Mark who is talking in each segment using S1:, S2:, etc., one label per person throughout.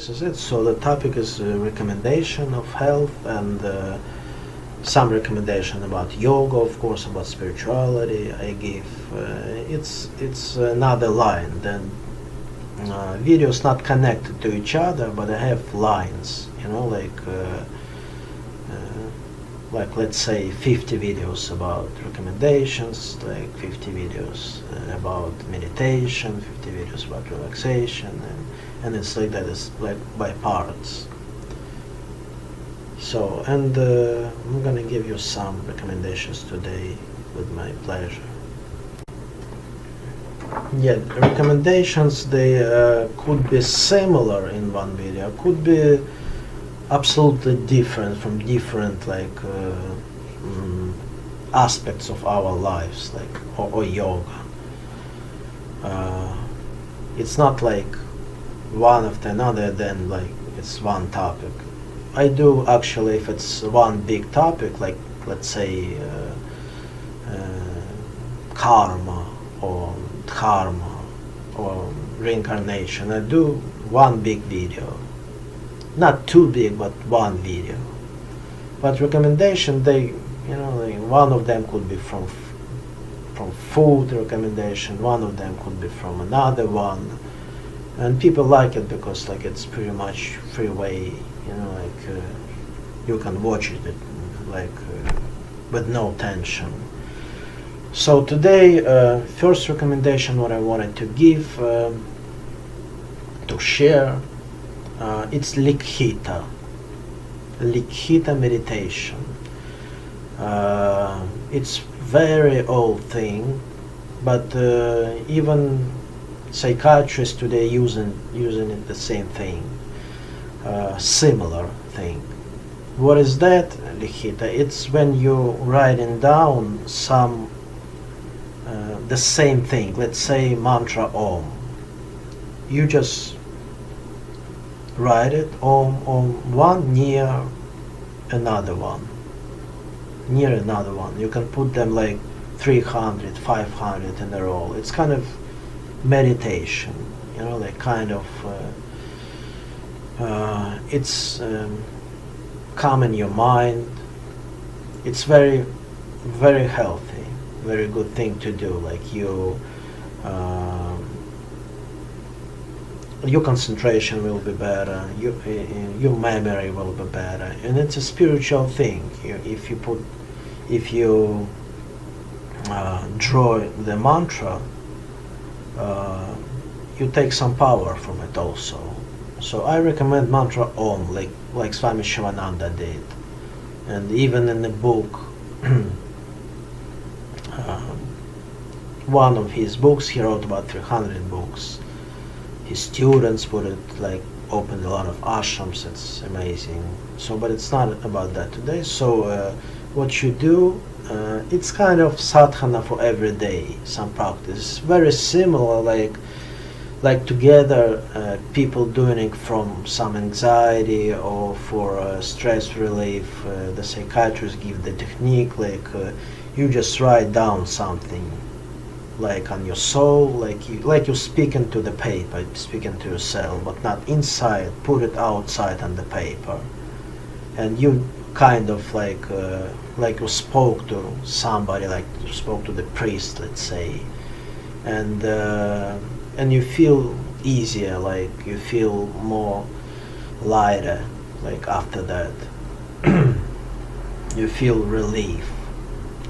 S1: this is it. So the topic is recommendation of health and some recommendation about yoga, of course, about spirituality. I give it's another line. Then videos not connected to each other, but I have lines. Like let's say 50 videos about recommendations, like 50 videos about meditation, 50 videos about relaxation, and it's like that. It's like by parts. So, and I'm gonna give you some recommendations today with my pleasure. Yeah, recommendations, they could be similar in one video, could be absolutely different from different aspects of our lives, like or yoga. It's not like one after another, then like it's one topic. I do actually, if it's one big topic, like let's say karma or dharma or reincarnation, I do one big video. Not too big, but one video. But recommendation, one of them could be from food recommendation, one of them could be from another one, and people like it because like it's pretty much free way, you can watch it with no tension. So today, first recommendation what I wanted to give, to share, it's Likhita meditation. It's very old thing, but even psychiatrists today using it the same thing, similar thing. What is that, Likhita? It's when you're writing down some the same thing. Let's say mantra Om. You just write it on one near another one. You can put them like 300, 500 in a row. It's kind of meditation, like kind of it's calming your mind. It's very, very healthy, very good thing to do. Like your concentration will be better, your memory will be better, and it's a spiritual thing. If you draw the mantra, you take some power from it also. So I recommend mantra Om, like Swami Shivananda did, and even in the book, one of his books, he wrote about 300 books. His students put it, opened a lot of ashrams. It's amazing. So, but it's not about that today. So, what you do, it's kind of sadhana for every day, some practice. Very similar, like together, people doing it from some anxiety or for stress relief. The psychiatrists give the technique, you just write down something, like on your soul, like you're speaking to the paper, speaking to yourself, but not inside. Put it outside on the paper, and you kind of like you spoke to somebody, like you spoke to the priest, let's say, and you feel easier, like you feel more lighter, like after that. You feel relief,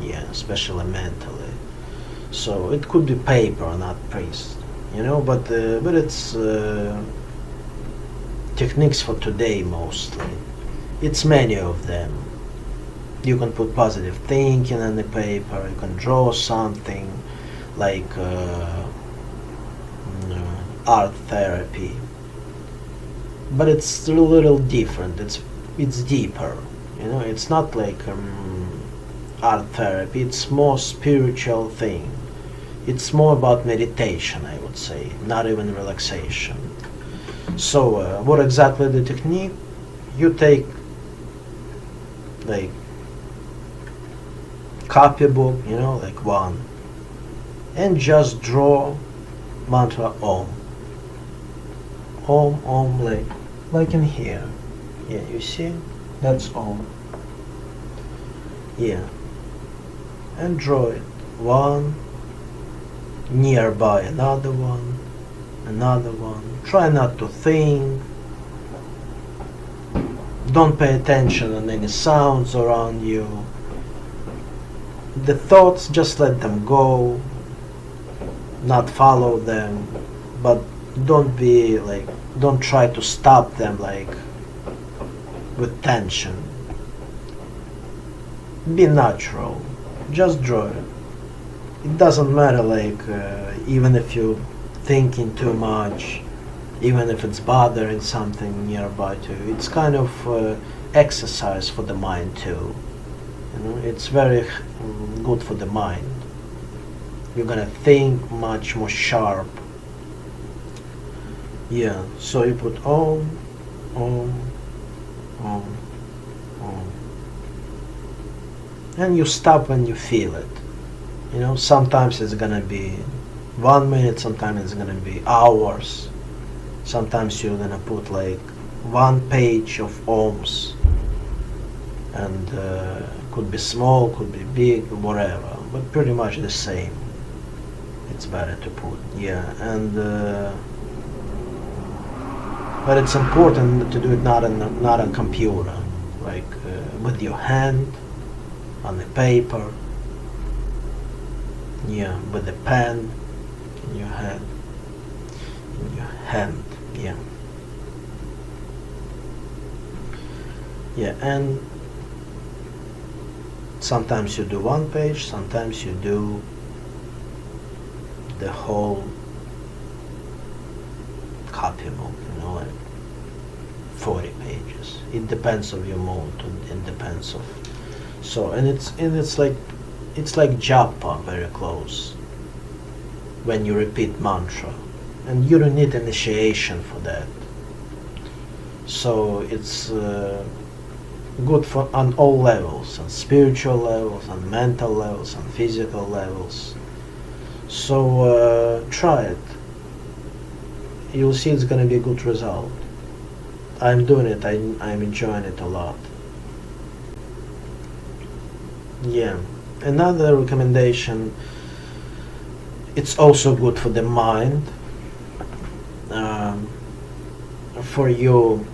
S1: yeah, especially mentally. So it could be paper, not priest, but it's techniques for today mostly. It's many of them. You can put positive thinking on the paper, you can draw something, like art therapy. But it's a little different, it's deeper, it's not like art therapy, it's more spiritual thing. It's more about meditation, I would say, not even relaxation. So, what exactly the technique? You take, copybook, one, and just draw mantra Om. Om, like in here. Yeah, you see? That's all. Yeah. And draw it. One, nearby another one, another one. Try not to think. Don't pay attention on any sounds around you. The thoughts, just let them go. Not follow them, but don't be like, don't try to stop them like with tension. Be natural. Just draw it. It doesn't matter like even if you're thinking too much, even if it's bothering something nearby to you. It's kind of exercise for the mind too. You know, it's very good for the mind. You're gonna think much more sharp. Yeah, so you put om, om, om, om. And you stop when you feel it. You know, sometimes it's gonna be 1 minute, sometimes it's gonna be hours. Sometimes you're gonna put like 1 page of ohms, and could be small, could be big, whatever, but pretty much the same. It's better to put, yeah, and but it's important to do it not on computer, like with your hand on the paper. Yeah, with the pen in your hand. In your hand, yeah. Yeah, and sometimes you do 1 page, sometimes you do the whole copybook, you know, like 40 pages. It depends on your mood, it depends of. So, and it's like japa, very close, when you repeat mantra, and you don't need initiation for that. So it's good for on all levels, on spiritual levels, on mental levels, on physical levels. So try it. You'll see it's gonna be a good result. I'm doing it. I'm enjoying it a lot. Yeah. Another recommendation. It's also good for the mind. For you.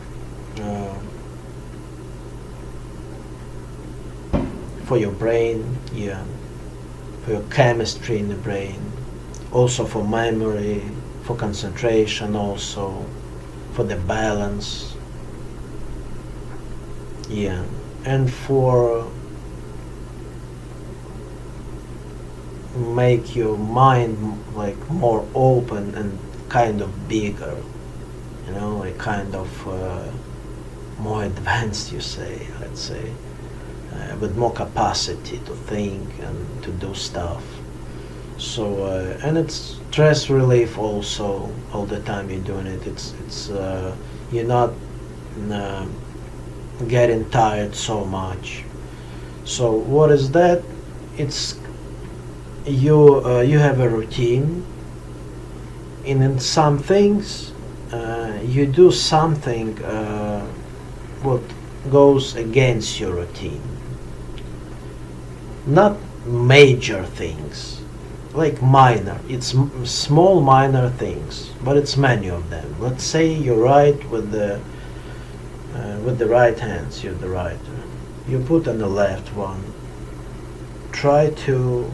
S1: For your brain, yeah, for your chemistry in the brain, also for memory, for concentration, also for the balance, yeah, and for make your mind like more open and kind of bigger, you know, like kind of more advanced, you say, let's say. With more capacity to think and to do stuff. So and it's stress relief also. All the time you're doing it, it's you're not getting tired so much. So what is that? It's you have a routine, and in some things you do something what goes against your routine. Not major things, like minor. It's small minor things, but it's many of them. Let's say you write with the right hands. You're the writer. You put on the left one. Try to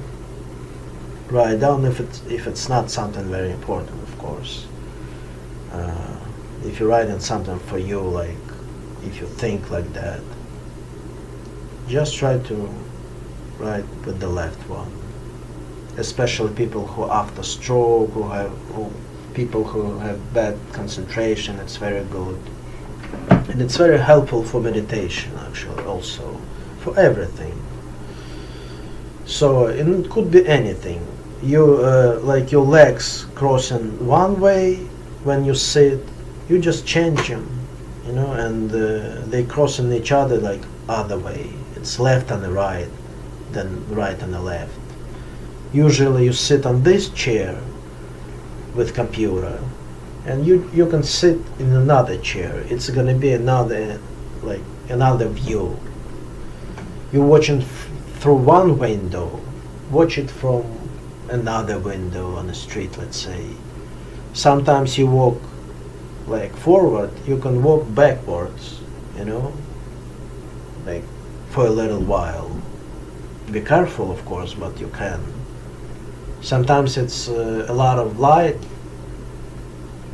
S1: write down if it's not something very important, of course. If you're writing something for you, like if you think like that, just try to write with the left one. Especially people who after stroke, people who have bad concentration, it's very good. And it's very helpful for meditation, actually, also for everything. So it could be anything. You like your legs crossing one way when you sit, you just change them, you know, and they crossing each other like other way. It's left and the right, then right and the left. Usually you sit on this chair with computer, and you can sit in another chair. It's gonna be another view. You're watching through one window, watch it from another window on the street, let's say. Sometimes you walk like forward, you can walk backwards, you know, like for a little while. Be careful, of course, but you can. Sometimes it's a lot of light,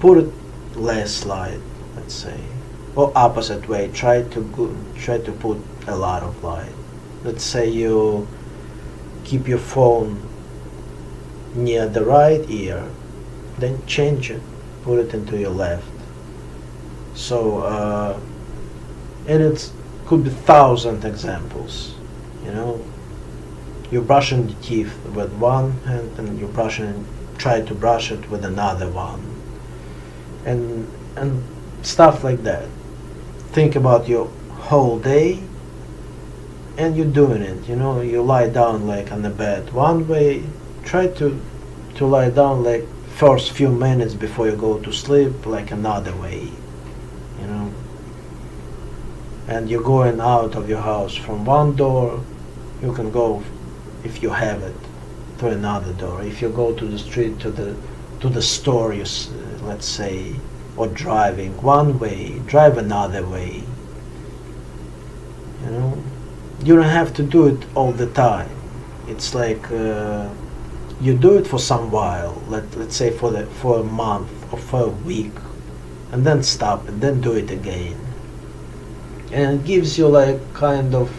S1: put it less light, let's say, or opposite way. Try to put a lot of light. Let's say you keep your phone near the right ear, then change it, put it into your left. So, and it could be 1,000 examples, you know. You're brushing the teeth with one hand and try to brush it with another one. And stuff like that. Think about your whole day and you're doing it, you know. You lie down like on the bed one way, try to lie down like first few minutes before you go to sleep like another way, you know. And you're going out of your house from one door, you can go, if you have it, to another door. If you go to the street, to the store, let's say, or driving one way, drive another way. You know, you don't have to do it all the time. It's like you do it for some while. Let's say for a month or for a week, and then stop and then do it again. And it gives you like kind of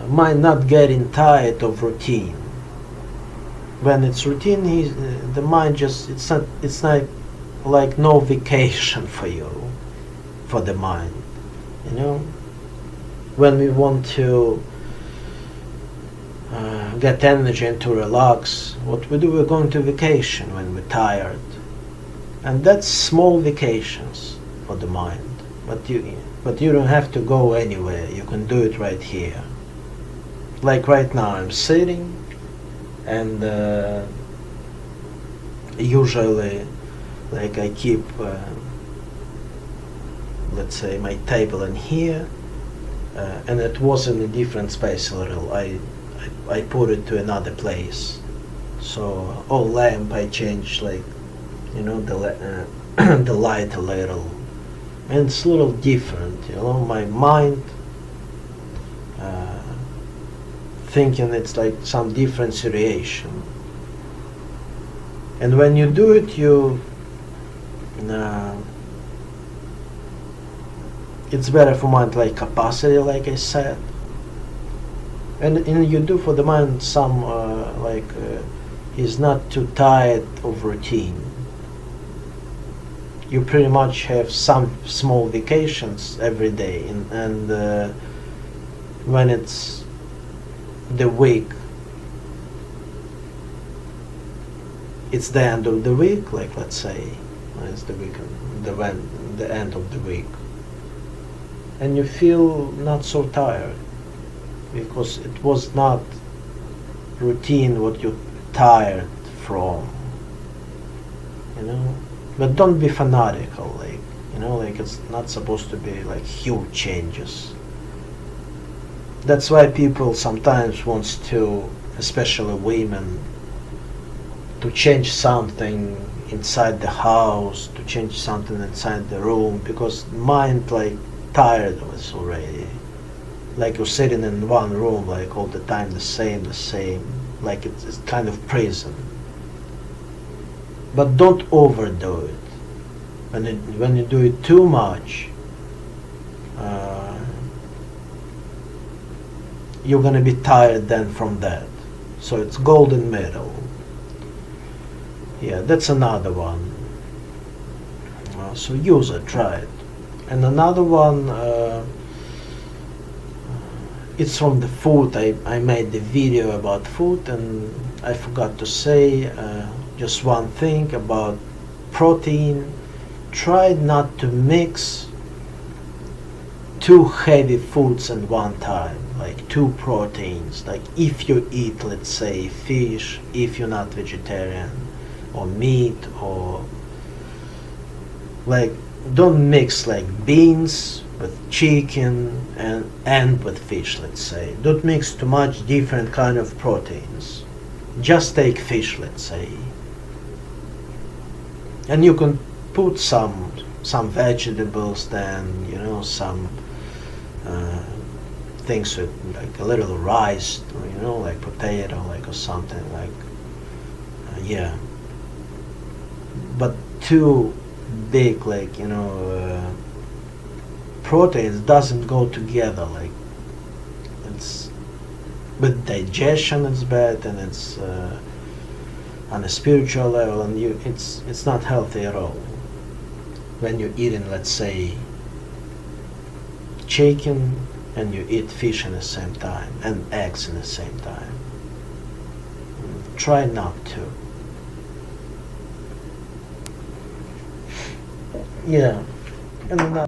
S1: mind not getting tired of routine. When it's routine, the mind it's not like no vacation for you, for the mind, you know. When we want to get energy and to relax, what we do, we're going to vacation when we're tired, and that's small vacations for the mind. But you don't have to go anywhere. You can do it right here. Like right now, I'm sitting, and usually, like I keep, let's say, my table in here, and it was in a different space a little. I put it to another place. So all lamp I changed, like, you know, the light a little, and it's a little different. You know, my mind. Thinking it's like some different situation, and when you do it, it's better for mind like capacity, like I said, and you do for the mind some he's not too tired of routine. You pretty much have some small vacations every day, and when it's the week, it's the end of the week, like let's say it's the weekend, the end of the week, and you feel not so tired because it was not routine what you're tired from, you know. But don't be fanatical, like, you know, like it's not supposed to be like huge changes. That's why people sometimes wants to, especially women, to change something inside the house, to change something inside the room, because mind like tired of it already. Like you're sitting in one room like all the time, the same, like it's kind of prison. But don't overdo it. When you do it too much, you're gonna be tired then from that. So it's golden middle. Yeah, that's another one. So use it, try it. And another one, it's from the food. I made the video about food, and I forgot to say just one thing about protein. Try not to mix two heavy foods at one time, like two proteins. Like if you eat, let's say, fish, if you're not vegetarian, or meat, or like don't mix like beans with chicken and with fish, let's say. Don't mix too much different kind of proteins. Just take fish, let's say. And you can put some vegetables, then some uh, things with like a little rice, or, like potato, like or something like yeah. But too big, like proteins doesn't go together. Like it's with digestion, it's bad, and it's on a spiritual level, and it's not healthy at all. When you're eating, let's say, chicken, and you eat fish in the same time, and eggs in the same time. Try not to. Yeah. And